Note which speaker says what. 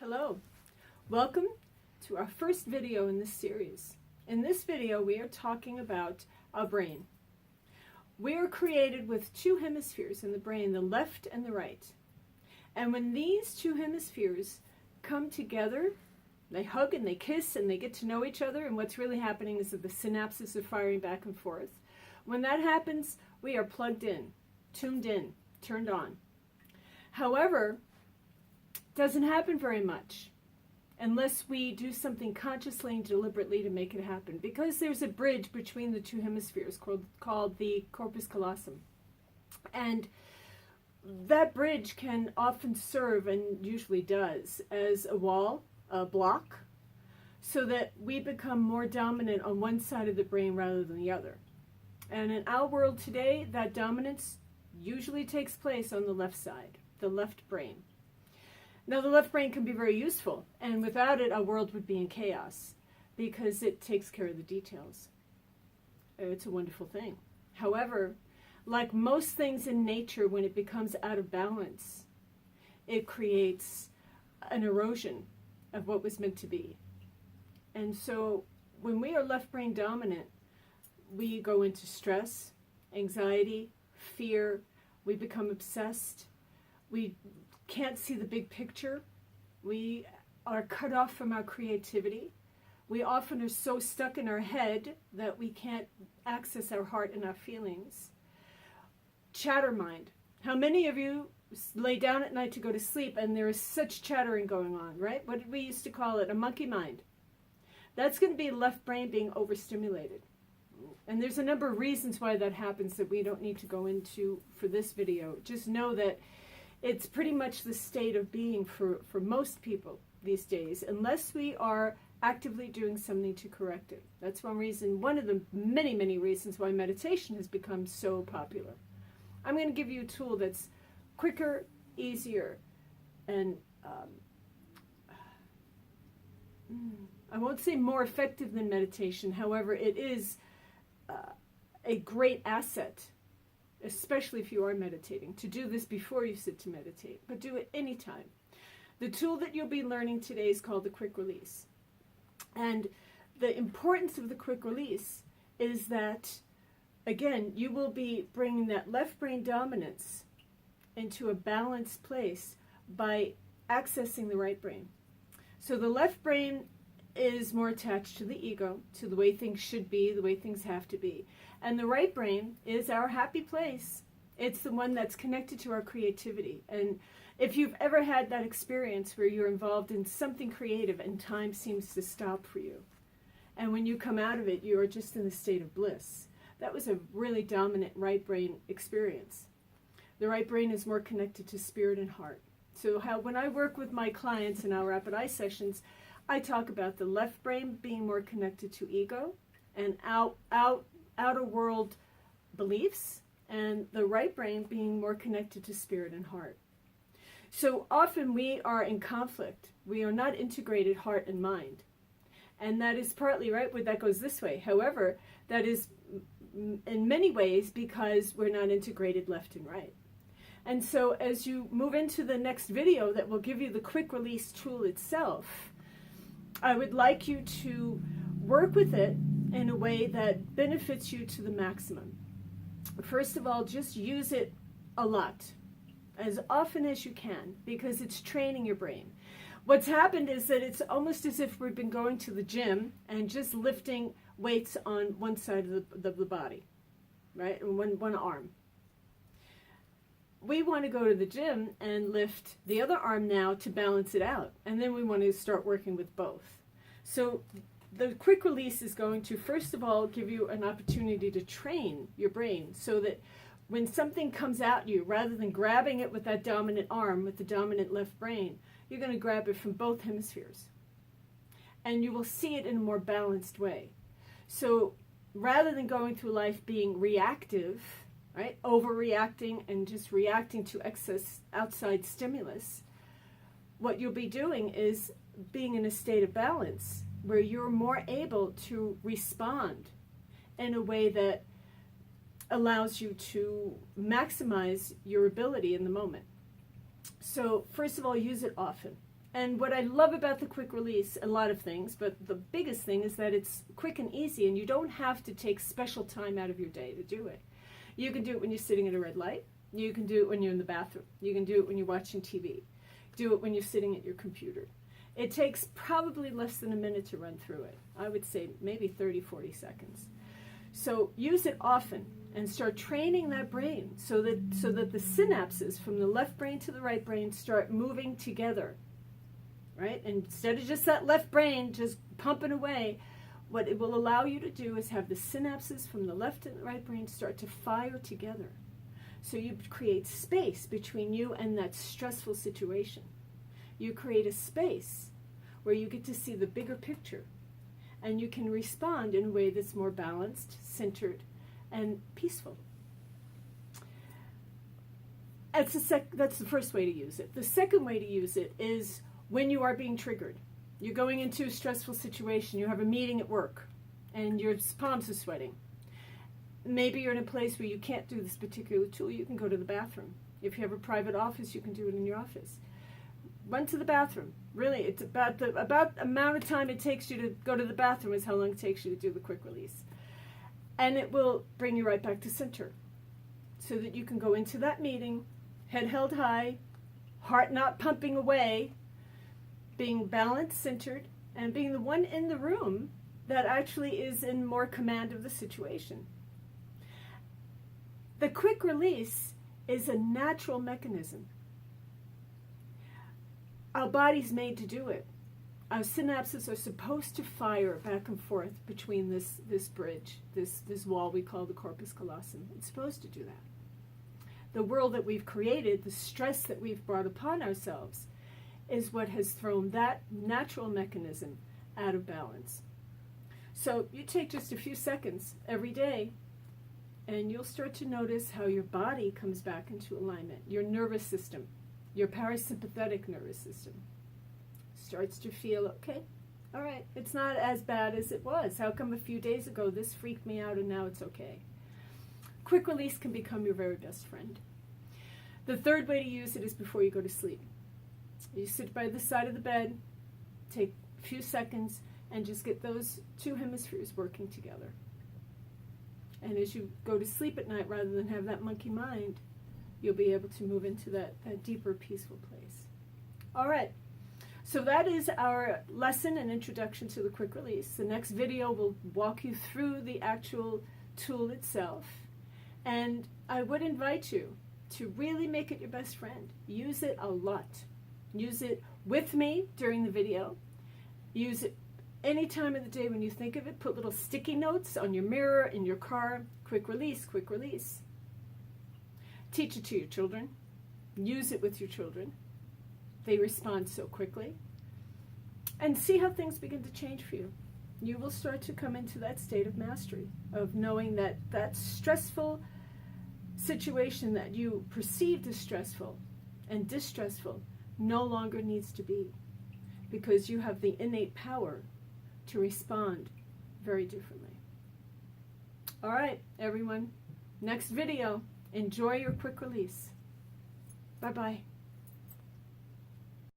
Speaker 1: Hello, welcome to our first video in this series. In this video we are talking about our brain. We are created with two hemispheres in the brain, the left and the right. And when these two hemispheres come together, they hug and they kiss and they get to know each other, and what's really happening is that the synapses are firing back and forth. When that happens, we are plugged in, tuned in, turned on. However, doesn't happen very much unless we do something consciously and deliberately to make it happen, because there's a bridge between the two hemispheres called the corpus callosum. And that bridge can often serve, and usually does, as a wall, a block, so that we become more dominant on one side of the brain rather than the other. And in our world today, that dominance usually takes place on the left side, the left brain. Now, the left brain can be very useful, and without it, our world would be in chaos, because it takes care of the details. It's a wonderful thing. However, like most things in nature, when it becomes out of balance, it creates an erosion of what was meant to be. And so, when we are left brain dominant, we go into stress, anxiety, fear, we become obsessed, we can't see the big picture. We are cut off from our creativity. We often are so stuck in our head that we can't access our heart and our feelings. Chatter mind. How many of you lay down at night to go to sleep and there is such chattering going on, right? What did we used to call it? A monkey mind. That's going to be left brain being overstimulated. And there's a number of reasons why that happens that we don't need to go into for this video. Just know that it's pretty much the state of being for most people these days, unless we are actively doing something to correct it. That's one reason, one of the many, many reasons why meditation has become so popular. I'm going to give you a tool that's quicker, easier, and I won't say more effective than meditation. However, it is a great asset, especially if you are meditating, to do this before you sit to meditate, but do it anytime. The tool that you'll be learning today is called the quick release. And the importance of the quick release is that, again, you will be bringing that left brain dominance into a balanced place by accessing the right brain. So the left brain is more attached to the ego, to the way things should be, the way things have to be. And the right brain is our happy place. It's the one that's connected to our creativity. And if you've ever had that experience where you're involved in something creative and time seems to stop for you, and when you come out of it, you're just in a state of bliss, that was a really dominant right brain experience. The right brain is more connected to spirit and heart. So when I work with my clients in our rapid eye sessions, I talk about the left brain being more connected to ego and outer world beliefs, and the right brain being more connected to spirit and heart. So often we are in conflict. We are not integrated heart and mind. And that is partly right where that goes this way. However, that is in many ways because we're not integrated left and right. And so as you move into the next video that will give you the quick release tool itself, I would like you to work with it in a way that benefits you to the maximum. First of all, just use it a lot, as often as you can, because it's training your brain. What's happened is that it's almost as if we've been going to the gym and just lifting weights on one side of the body, right? One arm. We want to go to the gym and lift the other arm now to balance it out. And then we want to start working with both. So the quick release is going to, first of all, give you an opportunity to train your brain so that when something comes at you, rather than grabbing it with that dominant arm, with the dominant left brain, you're going to grab it from both hemispheres. And you will see it in a more balanced way. So rather than going through life being reactive, right, overreacting and just reacting to excess outside stimulus, what you'll be doing is being in a state of balance where you're more able to respond in a way that allows you to maximize your ability in the moment. So first of all, use it often. And what I love about the quick release, a lot of things, but the biggest thing is that it's quick and easy, and you don't have to take special time out of your day to do it. You can do it when you're sitting at a red light. You can do it when you're in the bathroom. You can do it when you're watching TV. Do it when you're sitting at your computer. It takes probably less than a minute to run through it. I would say maybe 30, 40 seconds. So use it often and start training that brain so that the synapses from the left brain to the right brain start moving together. Right? And instead of just that left brain just pumping away, what it will allow you to do is have the synapses from the left and the right brain start to fire together. So you create space between you and that stressful situation. You create a space where you get to see the bigger picture, and you can respond in a way that's more balanced, centered, and peaceful. That's the first way to use it. The second way to use it is when you are being triggered. You're going into a stressful situation. You have a meeting at work, and your palms are sweating. Maybe you're in a place where you can't do this particular tool. You can go to the bathroom. If you have a private office, you can do it in your office. Run to the bathroom. Really, it's about the amount of time it takes you to go to the bathroom is how long it takes you to do the quick release. And it will bring you right back to center so that you can go into that meeting, head held high, heart not pumping away, being balanced, centered, and being the one in the room that actually is in more command of the situation. The quick release is a natural mechanism. Our body's made to do it. Our synapses are supposed to fire back and forth between this bridge, this wall we call the corpus callosum. It's supposed to do that. The world that we've created, the stress that we've brought upon ourselves, is what has thrown that natural mechanism out of balance. So you take just a few seconds every day, and you'll start to notice how your body comes back into alignment. Your nervous system, your parasympathetic nervous system, starts to feel, okay, all right, it's not as bad as it was. How come a few days ago this freaked me out and now it's okay? Quick release can become your very best friend. The third way to use it is before you go to sleep. You sit by the side of the bed, take a few seconds, and just get those two hemispheres working together. And as you go to sleep at night, rather than have that monkey mind, you'll be able to move into that deeper, peaceful place. All right. So that is our lesson and introduction to the quick release. The next video will walk you through the actual tool itself. And I would invite you to really make it your best friend. Use it a lot. Use it with me during the video. Use it any time of the day when you think of it. Put little sticky notes on your mirror, in your car. Quick release, quick release. Teach it to your children. Use it with your children. They respond so quickly. And see how things begin to change for you. You will start to come into that state of mastery, of knowing that that stressful situation that you perceived as stressful and distressful no longer needs to be, because you have the innate power to respond very differently. All right, everyone. Next video. Enjoy your quick release. Bye-bye.